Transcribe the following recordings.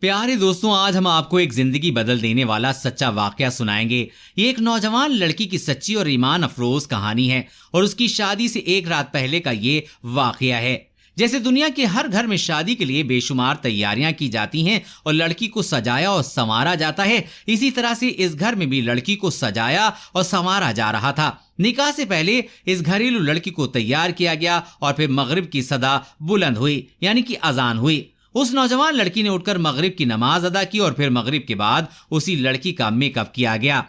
پیارے دوستوں، آج ہم آپ کو ایک زندگی بدل دینے والا سچا واقعہ سنائیں گے۔ یہ ایک نوجوان لڑکی کی سچی اور ایمان افروز کہانی ہے اور اس کی شادی سے ایک رات پہلے کا یہ واقعہ ہے۔ جیسے دنیا کے ہر گھر میں شادی کے لیے بے شمار تیاریاں کی جاتی ہیں اور لڑکی کو سجایا اور سنوارا جاتا ہے، اسی طرح سے اس گھر میں بھی لڑکی کو سجایا اور سنوارا جا رہا تھا۔ نکاح سے پہلے اس گھریلو لڑکی کو تیار کیا گیا اور پھر مغرب کی صدا بلند ہوئی، یعنی کہ اذان ہوئی۔ اس نوجوان لڑکی نے اٹھ کر مغرب کی نماز ادا کی اور پھر مغرب کے بعد اسی لڑکی کا میک اپ کیا گیا۔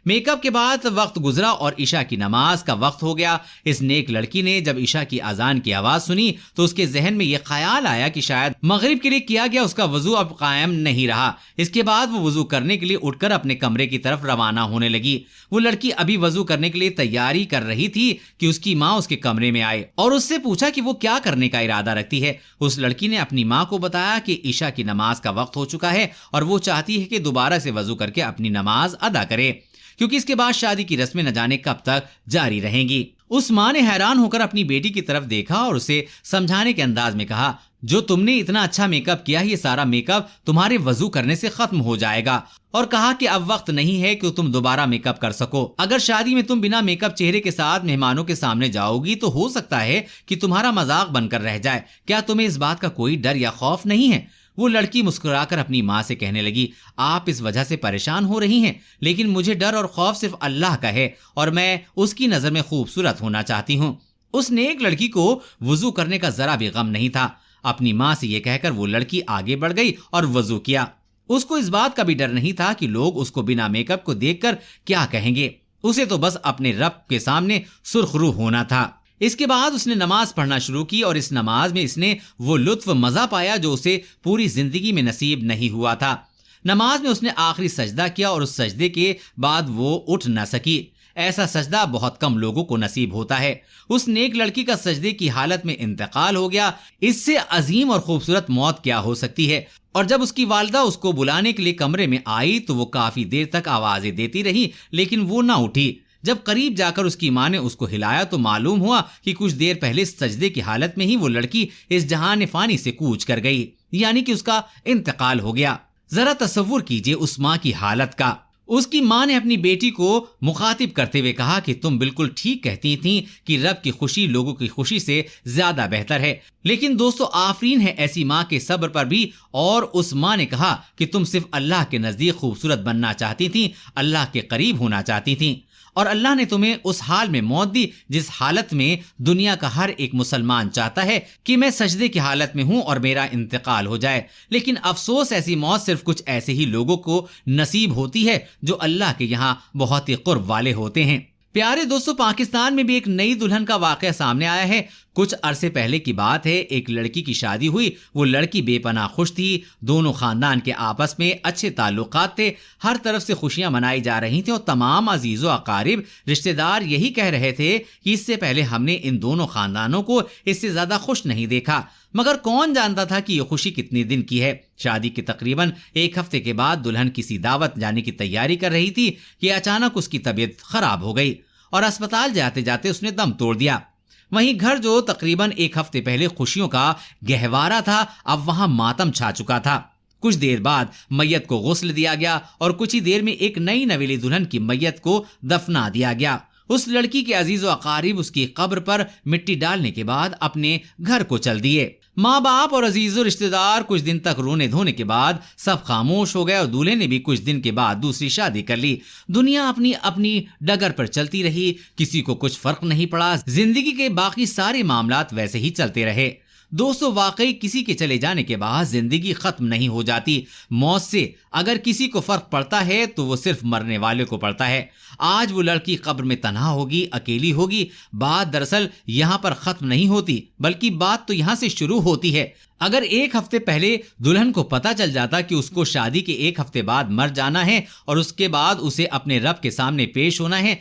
میک اپ کے بعد وقت گزرا اور عشاء کی نماز کا وقت ہو گیا۔ اس نیک لڑکی نے جب عشاء کی اذان کی آواز سنی تو اس کے ذہن میں یہ خیال آیا کہ شاید مغرب کے لیے کیا گیا اس کا وضو اب قائم نہیں رہا۔ اس کے بعد وہ وضو کرنے کے لیے اٹھ کر اپنے کمرے کی طرف روانہ ہونے لگی۔ وہ لڑکی ابھی وضو کرنے کے لیے تیاری کر رہی تھی کہ اس کی ماں اس کے کمرے میں آئے اور اس سے پوچھا کہ وہ کیا کرنے کا ارادہ رکھتی ہے۔ اس لڑکی نے اپنی ماں کو بتایا کہ عشاء کی نماز کا وقت ہو چکا ہے اور وہ چاہتی ہے کہ دوبارہ سے وضو کر کے اپنی نماز ادا کرے، کیونکہ اس کے بعد شادی کی رسمیں نہ جانے کب تک جاری رہیں گی۔ اس ماں نے حیران ہو کر اپنی بیٹی کی طرف دیکھا اور اسے سمجھانے کے انداز میں کہا، جو تم نے اتنا اچھا میک اپ کیا، یہ سارا میک اپ تمہارے وضو کرنے سے ختم ہو جائے گا، اور کہا کہ اب وقت نہیں ہے کہ تم دوبارہ میک اپ کر سکو۔ اگر شادی میں تم بنا میک اپ چہرے کے ساتھ مہمانوں کے سامنے جاؤ گی تو ہو سکتا ہے کہ تمہارا مذاق بن کر رہ جائے۔ کیا تمہیں اس بات کا کوئی ڈر یا خوف نہیں ہے؟ وہ لڑکی مسکرا کر اپنی ماں سے کہنے لگی، آپ اس وجہ سے پریشان ہو رہی ہیں، لیکن مجھے ڈر اور خوف صرف اللہ کا ہے اور میں اس کی نظر میں خوبصورت ہونا چاہتی ہوں۔ اس نیک لڑکی کو وضو کرنے کا ذرا بھی غم نہیں تھا۔ اپنی ماں سے یہ کہہ کر وہ لڑکی آگے بڑھ گئی اور وضو کیا۔ اس کو اس بات کا بھی ڈر نہیں تھا کہ لوگ اس کو بنا میک اپ کو دیکھ کر کیا کہیں گے۔ اسے تو بس اپنے رب کے سامنے سرخ رو ہونا تھا۔ اس کے بعد اس نے نماز پڑھنا شروع کی اور اس نماز میں اس نے وہ لطف مزہ پایا جو اسے پوری زندگی میں نصیب نہیں ہوا تھا۔ نماز میں اس نے آخری سجدہ کیا اور اس سجدے کے بعد وہ اٹھ نہ سکی۔ ایسا سجدہ بہت کم لوگوں کو نصیب ہوتا ہے۔ اس نیک لڑکی کا سجدے کی حالت میں انتقال ہو گیا۔ اس سے عظیم اور خوبصورت موت کیا ہو سکتی ہے؟ اور جب اس کی والدہ اس کو بلانے کے لیے کمرے میں آئی تو وہ کافی دیر تک آوازیں دیتی رہی لیکن وہ نہ اٹھی۔ جب قریب جا کر اس کی ماں نے اس کو ہلایا تو معلوم ہوا کہ کچھ دیر پہلے سجدے کی حالت میں ہی وہ لڑکی اس جہان فانی سے کوچ کر گئی، یعنی کہ اس کا انتقال ہو گیا۔ ذرا تصور کیجئے اس ماں کی حالت کا۔ اس کی ماں نے اپنی بیٹی کو مخاطب کرتے ہوئے کہا کہ تم بالکل ٹھیک کہتی تھیں کہ رب کی خوشی لوگوں کی خوشی سے زیادہ بہتر ہے، لیکن دوستو آفرین ہے ایسی ماں کے صبر پر بھی۔ اور اس ماں نے کہا کہ تم صرف اللہ کے نزدیک خوبصورت بننا چاہتی تھیں، اللہ کے قریب ہونا چاہتی تھیں، اور اللہ نے تمہیں اس حال میں موت دی جس حالت میں دنیا کا ہر ایک مسلمان چاہتا ہے کہ میں سجدے کی حالت میں ہوں اور میرا انتقال ہو جائے۔ لیکن افسوس ایسی موت صرف کچھ ایسے ہی لوگوں کو نصیب ہوتی ہے جو اللہ کے یہاں بہت ہی قرب والے ہوتے ہیں۔ پیارے دوستو، پاکستان میں بھی ایک نئی دلہن کا واقعہ سامنے آیا ہے۔ کچھ عرصے پہلے کی بات ہے، ایک لڑکی کی شادی ہوئی۔ وہ لڑکی بے پناہ خوش تھی، دونوں خاندان کے آپس میں اچھے تعلقات تھے، ہر طرف سے خوشیاں منائی جا رہی تھیں اور تمام عزیز و اقارب رشتہ دار یہی کہہ رہے تھے کہ اس سے پہلے ہم نے ان دونوں خاندانوں کو اس سے زیادہ خوش نہیں دیکھا۔ مگر کون جانتا تھا کہ یہ خوشی کتنی دن کی ہے۔ شادی کے تقریباً ایک ہفتے کے بعد دلہن کسی دعوت جانے کی تیاری کر رہی تھی کہ اچانک اس کی طبیعت خراب ہو گئی اور اسپتال جاتے جاتے اس نے دم توڑ دیا۔ وہیں گھر جو تقریباً ایک ہفتے پہلے خوشیوں کا گہوارہ تھا، اب وہاں ماتم چھا چکا تھا۔ کچھ دیر بعد میت کو غسل دیا گیا اور کچھ ہی دیر میں ایک نئی نویلی دلہن کی میت کو دفنا دیا گیا۔ اس لڑکی کے عزیز و اقارب اس کی قبر پر مٹی ڈالنے کے بعد اپنے گھر کو چل دیے۔ ماں باپ اور عزیز و رشتہ دار کچھ دن تک رونے دھونے کے بعد سب خاموش ہو گئے اور دولہے نے بھی کچھ دن کے بعد دوسری شادی کر لی۔ دنیا اپنی اپنی ڈگر پر چلتی رہی، کسی کو کچھ فرق نہیں پڑا، زندگی کے باقی سارے معاملات ویسے ہی چلتے رہے۔ دوستو، واقعی کسی کے چلے جانے کے بعد زندگی ختم نہیں ہو جاتی۔ موت سے اگر کسی کو فرق پڑتا ہے تو وہ صرف مرنے والے کو پڑتا ہے۔ آج وہ لڑکی قبر میں تنہا ہوگی، اکیلی ہوگی۔ بات دراصل یہاں پر ختم نہیں ہوتی، بلکہ بات تو یہاں سے شروع ہوتی ہے۔ اگر ایک ہفتے پہلے دلہن کو پتہ چل جاتا کہ اس کو شادی کے ایک ہفتے بعد مر جانا ہے اور اس کے بعد اسے اپنے رب کے سامنے پیش ہونا ہے،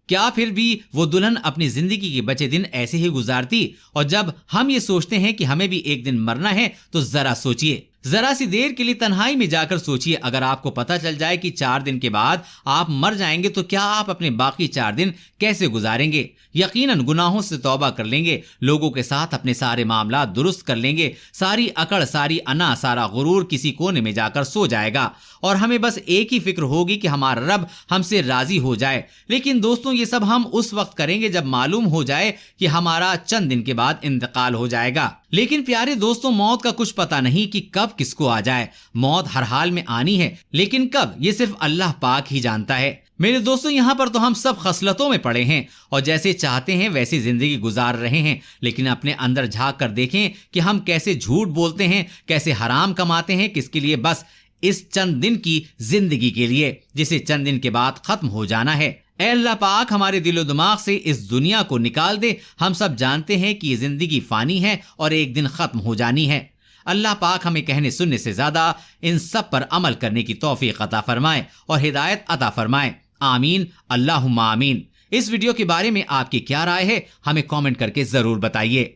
کیا پھر بھی وہ دلہن اپنی زندگی کے بچے دن ایسے ہی گزارتی؟ اور جب ہم یہ سوچتے ہیں کہ ہمیں بھی ایک دن مرنا ہے تو ذرا سوچئے ذرا سی دیر کے لیے تنہائی میں جا کر سوچیے، اگر آپ کو پتہ چل جائے کہ 4 دن کے بعد آپ مر جائیں گے تو کیا آپ اپنے باقی 4 دن کیسے گزاریں گے؟ یقیناً گناہوں سے توبہ کر لیں گے، لوگوں کے ساتھ اپنے سارے معاملات درست کر لیں گے، ساری اکڑ، ساری انا، سارا غرور کسی کونے میں جا کر سو جائے گا، اور ہمیں بس ایک ہی فکر ہوگی کہ ہمارا رب ہم سے راضی ہو جائے۔ لیکن دوستوں، یہ سب ہم اس وقت کریں گے جب معلوم ہو جائے کہ ہمارا چند دن کے بعد انتقال ہو جائے گا۔ لیکن پیارے دوستوں، موت کا کچھ پتہ نہیں کہ کب کس کو آ جائے۔ موت ہر حال میں آنی ہے، لیکن کب، یہ صرف اللہ پاک ہی جانتا ہے۔ میرے دوستوں، یہاں پر تو ہم سب خصلتوں میں پڑے ہیں اور جیسے چاہتے ہیں ویسی زندگی گزار رہے ہیں، لیکن اپنے اندر جھانک کر دیکھیں کہ ہم کیسے جھوٹ بولتے ہیں، کیسے حرام کماتے ہیں، کس کے لیے؟ بس اس چند دن کی زندگی کے لیے، جسے چند دن کے بعد ختم ہو جانا ہے۔ اے اللہ پاک، ہمارے دل و دماغ سے اس دنیا کو نکال دے۔ ہم سب جانتے ہیں کہ یہ زندگی فانی ہے اور ایک دن ختم ہو جانی ہے۔ اللہ پاک ہمیں کہنے سننے سے زیادہ ان سب پر عمل کرنے کی توفیق عطا فرمائے اور ہدایت عطا فرمائے، آمین، اللہم آمین۔ اس ویڈیو کے بارے میں آپ کی کیا رائے ہے؟ ہمیں کامنٹ کر کے ضرور بتائیے۔